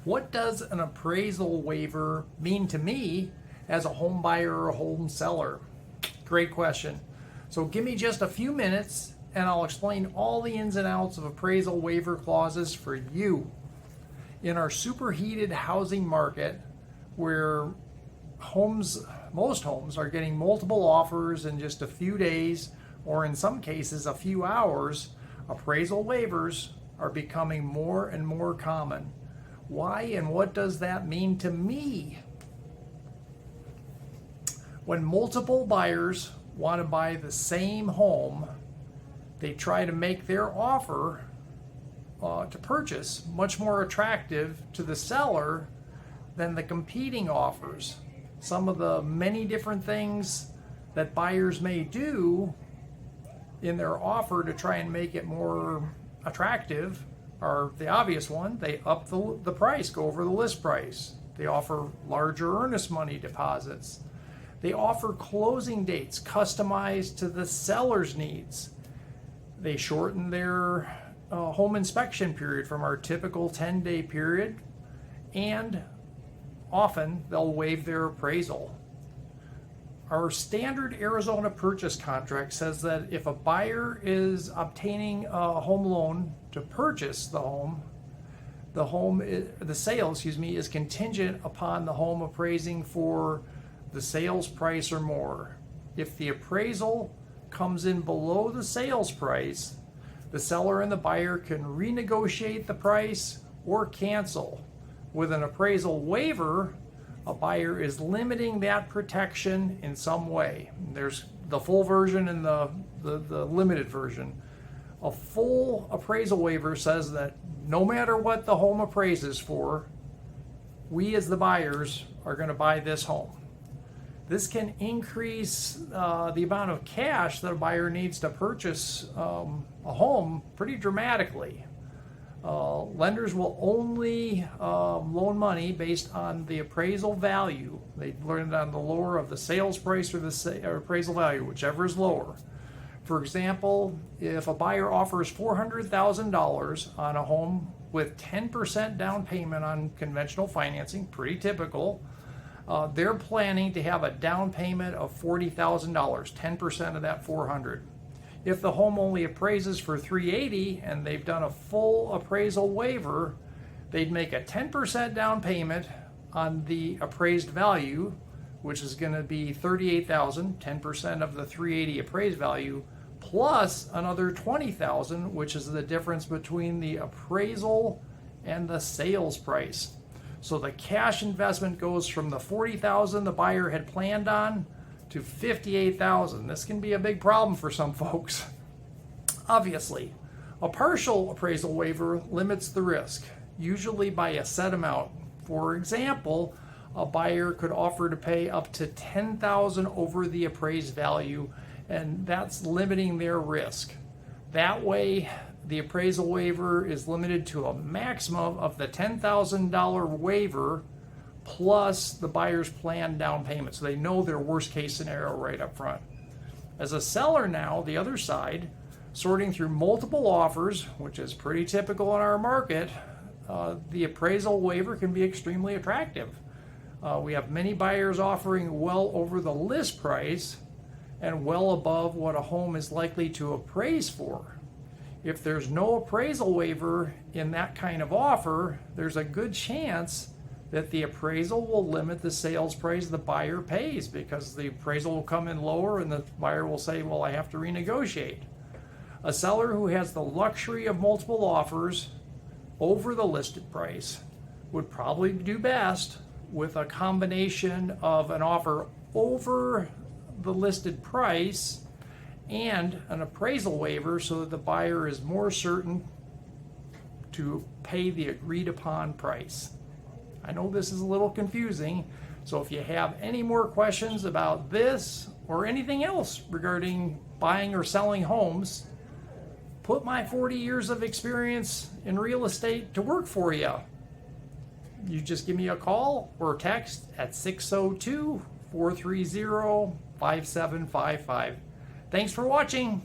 What does an appraisal waiver mean to me as a home buyer or a home seller? Great question. So give me just a few minutes and I'll explain all the ins and outs of appraisal waiver clauses for you. In our superheated housing market, where most homes are getting multiple offers in just a few days, or in some cases a few hours, appraisal waivers are becoming more and more common. Why and what does that mean to me? When multiple buyers want to buy the same home, they try to make their offer to purchase much more attractive to the seller than the competing offers. Some of the many different things that buyers may do in their offer to try and make it more attractive are the obvious one. They up the price, go over the list price. They offer larger earnest money deposits. They offer closing dates customized to the seller's needs. They shorten their home inspection period from our typical 10-day period, and often they'll waive their appraisal. Our standard Arizona purchase contract says that if a buyer is obtaining a home loan to purchase the sale is contingent upon the home appraising for the sales price or more. If the appraisal comes in below the sales price, the seller and the buyer can renegotiate the price or cancel. With an appraisal waiver, a buyer is limiting that protection in some way. There's the full version and the limited version. A full appraisal waiver says that no matter what the home appraises for, we as the buyers are going to buy this home. This can increase the amount of cash that a buyer needs to purchase a home pretty dramatically. Lenders will only loan money based on the appraisal value. They learn it on the lower of the sales price or the appraisal value, whichever is lower. For example, if a buyer offers $400,000 on a home with 10% down payment on conventional financing, pretty typical, they're planning to have a down payment of $40,000, 10% of that $400,000. If the home only appraises for $380,000 and they've done a full appraisal waiver, they'd make a 10% down payment on the appraised value, which is going to be $38,000, 10% of the $380,000 appraised value, plus another $20,000, which is the difference between the appraisal and the sales price. So the cash investment goes from the $40,000 the buyer had planned on to $58,000. This can be a big problem for some folks. Obviously, a partial appraisal waiver limits the risk, usually by a set amount. For example, a buyer could offer to pay up to $10,000 over the appraised value, and that's limiting their risk. That way, the appraisal waiver is limited to a maximum of the $10,000 waiver plus the buyer's planned down payment, so they know their worst case scenario right up front. As a seller now, the other side, sorting through multiple offers, which is pretty typical in our market, the appraisal waiver can be extremely attractive. We have many buyers offering well over the list price and well above what a home is likely to appraise for. If there's no appraisal waiver in that kind of offer, there's a good chance that the appraisal will limit the sales price the buyer pays, because the appraisal will come in lower and the buyer will say, well, I have to renegotiate. A seller who has the luxury of multiple offers over the listed price would probably do best with a combination of an offer over the listed price and an appraisal waiver, so that the buyer is more certain to pay the agreed upon price. I know this is a little confusing, so if you have any more questions about this or anything else regarding buying or selling homes, put my 40 years of experience in real estate to work for you. You just give me a call or text at 602-430-5755. Thanks for watching.